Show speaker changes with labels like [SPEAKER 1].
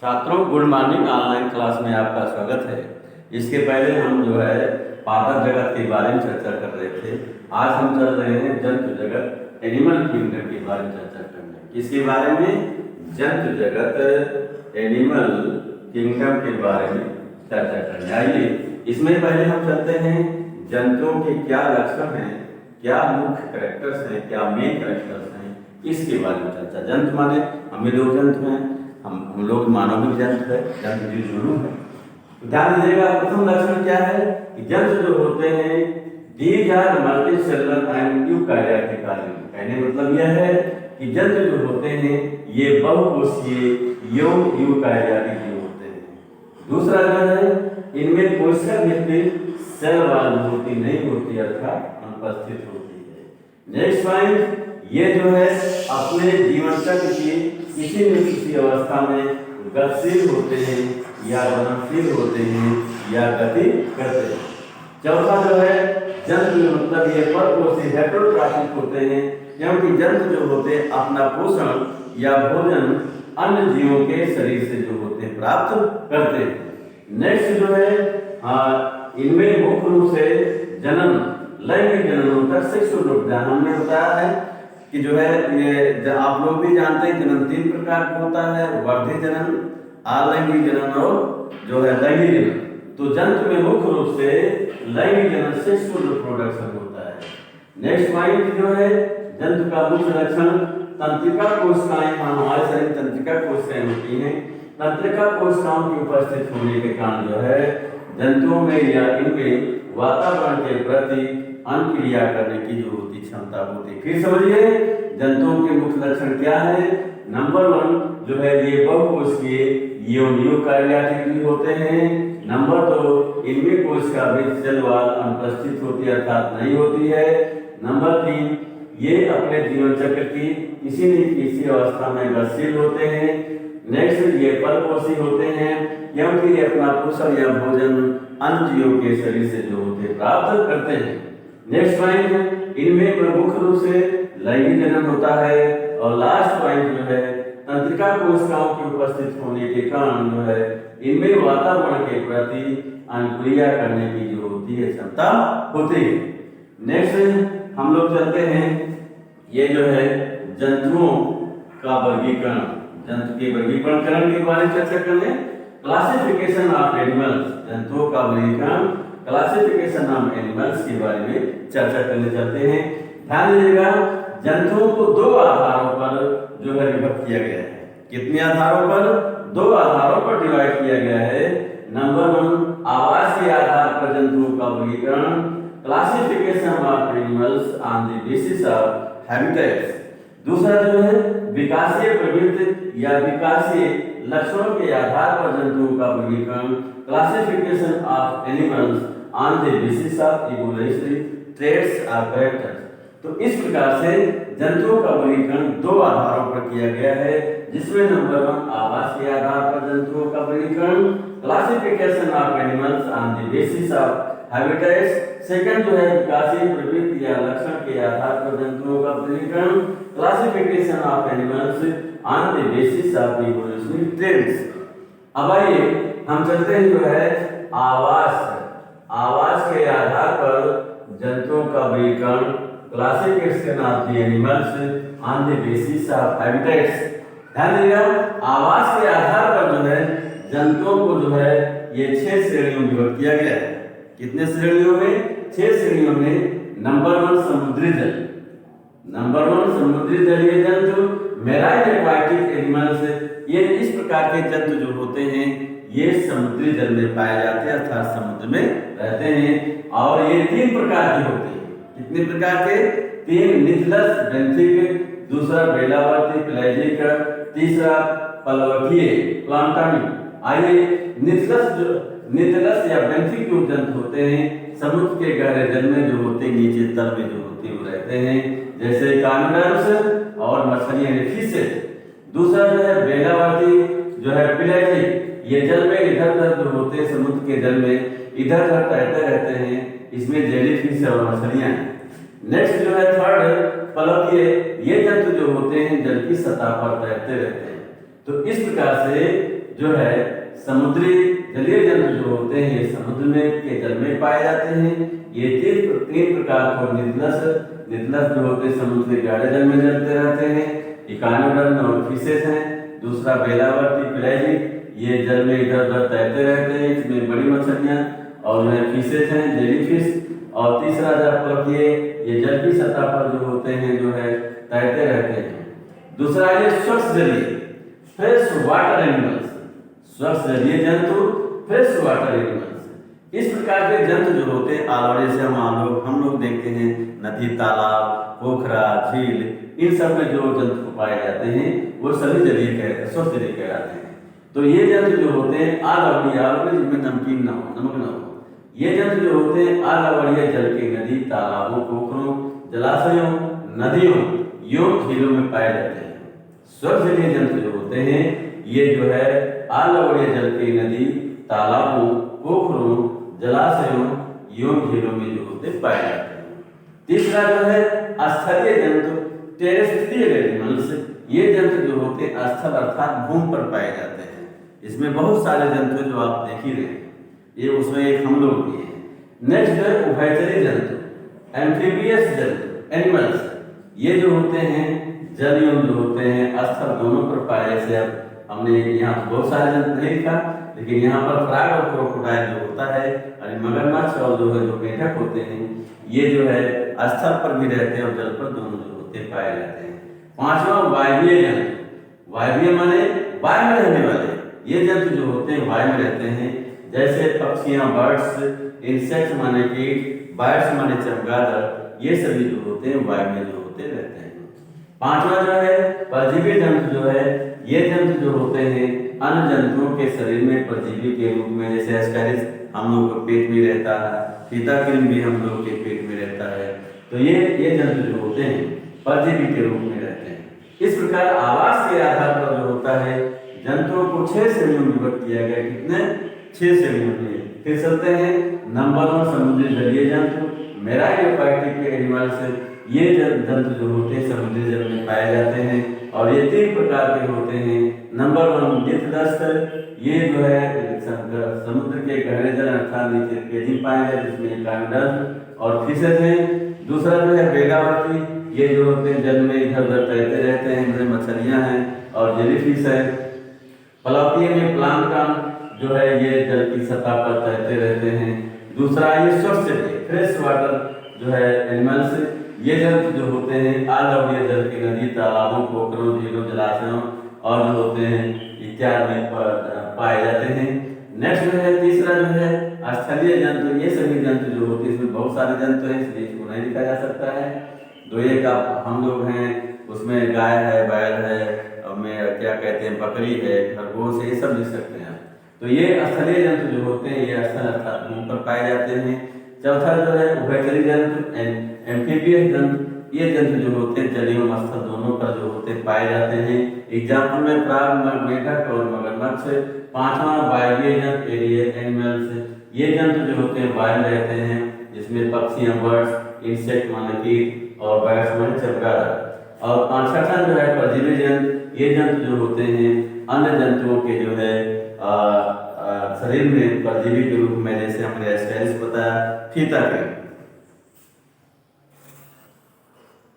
[SPEAKER 1] छात्रों, good morning. Online class में आपका स्वागत है। इसके पहले हम जो है पादप जगत के बारे में चर्चा कर रहे थे। आज हम चल रहे हैं जंतु जगत, एनिमल किंगडम के बारे में चर्चा करने। इसके बारे में जंतु जगत, एनिमल किंगडम के बारे में चर्चा करने। आइए इसमें पहले हम चलते हैं जंतुओं के क्या लक्षण हैं, क्या मुख्य कैरेक्टर्स हैं, क्या मेन कैरेक्टर्स हैं, इसके बारे में चर्चा। जंतु माने हमें दो जंतु हैं, हम लोग मानविक जंतु है, जंतु जीव जरूर है। तो ध्यान दीजिएगा, प्रथम लक्षण क्या है कि जंतु जो होते हैं these are multicellular and eukaryotic. कहने मतलब यह है कि जंतु जो होते हैं ये बहुकोषीय एवं यूकार्योटिक जीव होते हैं। दूसरा जो है इनमें कोशिका भित्ति सेल वाल होती नहीं होती, अर्थात अनुपस्थित होती है। नेक्स्ट पॉइंट, ये जो है अपने जीवन चक्र की किसी न किसी अवस्था में गतिशील होते हैं या गमनशील होते हैं या गति करते हैं। चौथा जो है जंतु मतलब ये परपोषी हेटेरोट्रॉफिक होते हैं, क्योंकि जंतु जो होते हैं अपना पोषण या भोजन अन्य जीवों के शरीर से जो होते हैं प्राप्त करते हैं। नेक्स्ट जो है इनमें मुख्य रूप से जनन, लैंगिक जननोत्तर सेक्सुअल रिप्रोडक्शन हमने बताया है कि जो है ये आप लोग भी जानते हैं जनन तीन प्रकार का होता है, वर्धी जनन, अलैंगिक जनन और जो है लैंगिक जनन। तो जंतु में मुख्य रूप से लैंगिक जनन सेक्सुअल रिप्रोडक्शन होता है। नेक्स्ट पॉइंट जो है जंतु का मुख्य लक्षण तंत्रिका कोशिकाएं, हमारे शरीर में तंत्रिका कोशिकाएं होती हैं। तंत्रिका कोशिकाओं की उपस्थित होने के कारण जो है जंतुओं में या इनमें वातावरण के प्रति अनुक्रिया करने की जो होती क्षमता होती है। फिर समझिए जंतुओं के मुख्य लक्षण क्या है। नंबर 1 जो है ये बहुकोषीय एवं यूकार्योटिक होते हैं। नंबर 2 इनमें कोशिका भित्ति सेल वाल अनुपस्थित होती है, अर्थात नहीं होती है। नंबर 3 ये अपने जीवन चक्र की किसी न किसी अवस्था में गतिशील होते हैं। नेक्स्ट ये परपोषी होते हैं, क्योंकि ये अपना पोषण या भोजन अन्य जीवों के शरीर से जो होते प्राप्त करते हैं। नेक्स्ट पॉइंट इनमें प्रमुख रूप से लैंगिक जनन होता है। और लास्ट पॉइंट जो है तंत्रिका कोशिकाओं की उपस्थित होने के कारण जो है इनमें वातावरण के प्रति अनुक्रिया करने की जो होती है क्षमता होती है। नेक्स्ट हम लोग चलते हैं, ये जो है जंतुओं का वर्गीकरण, जंतु के वर्गीकरण के बारे में चर्चा करने। क्लासिफिकेशन ऑफ एनिमल्स, जंतुओं का वर्गीकरण, क्लासिफिकेशन ऑफ एनिमल्स के बारे में चर्चा करने चलते हैं। ध्यान दीजिएगा जंतुओं को दो आधारों पर जो है विभक्त किया गया है। कितने आधारों पर? दो आधारों पर डिवाइड किया गया है। नंबर 1 आवास के आधार पर जंतुओं का वर्गीकरण, classification of animals on the basis of habitats. दूसरा जो है विकासीय प्रवृत्ति या विकासीय लक्षणों के आधार पर जंतुओं का वर्गीकरण, classification of animals on the basis of evolutionary traits और कैरेक्टर्स। तो इस प्रकार से जंतुओं का वर्गीकरण दो आधारों पर किया गया है, जिसमें नंबर 1 आवास के आधार पर जंतुओं का वर्गीकरण, classification of animals on the basis of habitats. Second जो है विकासीय प्रवृत्ति या लक्षण के आधार पर जंतुओं का वर्गीकरण, classification of animals on the basis of evolutionary traits. अब आइए हम चलते हैं जो है आवास के आधार पर जंतुओं का वर्गीकरण, classification of the animals on the basis of habitats. ध्यान दीजिएगा आवास के आधार पर जो है जंतुओं को जो है ये 6 श्रेणियों में विभक्त किया गया है। कितने श्रेणियों में? 6 श्रेणियों में। नंबर 1 समुद्री जल, नंबर 1 समुद्री जलीय जंतु, मैराइन एक्वाटिक एनिमल्स। ये इस प्रकार के जंतु जो होते हैं ये समुद्री जल में पाए जाते हैं, अर्थात समुद्र में रहते हैं। और ये 3 प्रकार के होते हैं। कितने प्रकार के? 3, निथलस बेंथिक, दूसरा बेलावर्ती पेलाजिक, तीसरा पलवठीय प्लांटानी। आइए निथलस या बेंथिक जो जंतु होते हैं समुद्र के गहरे जल में जो होते हैं, नीचे तल में जो होते हैं वो रहते हैं, जैसे कानोडर्स और मछलियां फिशेस। दूसरा जो है बेलावर्ती जो है पेलाजिक, ये जल में इधर उधर जो होते हैं समुद्र के जल में इधर उधर तैरते रहते हैं, इसमें जेलीफिश और मछलियां हैं। नेक्स्ट जो है थर्ड पलवठीय, ये जंतु जो होते हैं जल की सतह पर तैरते रहते हैं। तो इस प्रकार से जो है समुद्री जलीय जंतु जो होते हैं ये समुद्र में के जल में पाए जाते हैं। ये तीन प्रकार को नितलस जो होते हैं समुद्र के गहरे जल में चलते रहते हैं। इकानोडर्म और फिशेस हैं। दूसरा बेलावर्ती पेलाजिक, ये जल में इधर उधर तैरते रहते हैं, इसमें बड़ी मछलियां और फिशेस हैं, जेलीफिश। और तीसरा जब ये जल की सतह पर जो होते हैं जो है तैरते रहते हैं। दूसरा ये स्वच्छ जलीय फ्रेश वाटर एनिमल्स, स्वच्छ जलीय जंतु फ्रेश वाटर एनिमल्स। इस प्रकार के जंतु जो होते हैं ऑलरेडी से हम लोग देखते हैं नदी, तालाब, पोखरा, झील, इन सब में जो जंतु पाए जाते हैं वो सभी जलीय कहते हैं, स्वच्छ जलीय कहलाते हैं। तो ये जंतु जो होते हैं आलवणीय, जिनमें नमकीन ना हो, नमक ना हो, ये जंतु जो होते हैं आलवणीय जल के नदी, तालाबों, पोखरों, जलाशयों, नदियों, एवं झीलों में पाए जाते हैं। स्वच्छ जलीय जंतु जो होते हैं ये जो है आलवणीय जल के नदी, तालाबों, पोखरों, जलाशयों एवं झीलों में जो होते पाए जाते हैं। तीसरा जो है स्थलीय जंतु टेरेस्ट्रियल एनिमल्स, ये जंतु जो होते हैं स्थल अर्थात भूमि पर पाए जाते हैं। इसमें बहुत सारे जंतु जो आप देख ही रहे हैं, ये उसमें एक हम लोग भी हैं। नेक्स्ट है उभयचरी जंतु, एम्फीबियस जंतु एनिमल्स, ये जो होते हैं जल एवं जो होते हैं स्थल दोनों पर पाए। जैसे अब हमने यहाँ बहुत सारे जंतु नहीं लिखा, लेकिन यहाँ पर फ्रॉग और क्रोकोडाइल जो होता है, अरे मगरमच्छ और जो है जो मेढक होते हैं, ये जो है स्थल पर भी रहते हैं और जल पर दोनों जो होते हैं पाए जाते हैं। पांचवा वायवीय जंतु, वायवीय माने वायु में रहने वाले, ये जंतु जो होते हैं वायु में रहते हैं। जैसे पक्षियां, बर्ड्स, इंसेक्ट्स माने कीट, बर्ड्स माने चमगादड़, ये सभी जो होते हैं वायु में जो होते रहते हैं। पांचवा जो है परजीवी जंतु जो है, ये जंतु जो होते हैं अन्य जंतुओं के शरीर में परजीवी के रूप में, जैसे एस्केरिस हम लोग के पेट में रहता है, फीताकृमि भी हम लोग के पेट में रहता है। तो ये जंतु जो होते हैं परजीवी के रूप में रहते हैं। इस प्रकार आवास के आधार पर जो होता है जंतुओं को 6 श्रेणियों में विभक्त किया गया। कितने? 6 श्रेणियों में। फिर चलते हैं नंबर 1 समुद्री जलीय जंतु, मैराइन एक्वाटिक एनिमल्स, ये जंतु जो होते हैं समुद्री जल में पाए जाते हैं और ये 3 प्रकार के होते हैं। नंबर 1 नितलस्थ, ये जो है समुद्र के गहरे जल अर्थात नीचे पेजी पाए गए, जिसमें इकानोडर्म और फिशेस हैं। दूसरा जो है बेलावर्ती, ये जो होते हैं जल में इधर उधर तैरते रहते हैं, इनमें मछलियां हैं और जेलीफिश है। प्लावतीय में प्लांक्टन जो है ये जल की सतह पर तैरते रहते हैं। दूसरा ये स्वच्छ जलीय फ्रेश वाटर जो है एनिमल्स, ये जंतु जो होते हैं आलवणीय जल के नदी, तालाबों, पोखरों, झीलों, जलाशयों और जो होते हैं इत्यादि में पाए जाते हैं। नेक्स्ट जो है तीसरा जो है स्थलीय जंतु, ये सभी जंतु जो होते हैं, इसमें बहुत सारे जंतु हैं इसलिए इसको नहीं लिखा जा सकता है। तो एक हम लोग हैं, उसमें गाय है, बैल है, में क्या कहते हैं बकरी है, खरगोश है, ये सब लिख सकते हैं। तो ये स्थलीय जंतु जो होते हैं ये स्थल अर्थात भूमि पर पाए जाते हैं। चौथा जो है उभयचरी जंतु एम्फीबियस जंतु, ये जंतु जो होते हैं जलीय और स्थल दोनों पर जो होते हैं पाए जाते हैं। एग्जाम्पल में फ्रॉग, मेढक और मगरमच्छ। पांचवा वायवीय जंतु एनिमल्स, ये जंतु जो होते हैं वायु में रहते हैं, जिसमें पक्षियां, बर्ड्स, इंसेक्ट माने कीट और बर्ड्स माने चमगादड़। और छठा जो है परजीवी जंतु, ये जंतु जो होते हैं अन्य जंतुओं के जो है शरीर में परजीवी के रूप में, जैसे हमने एस्केरिस बताया, फीताकृमि।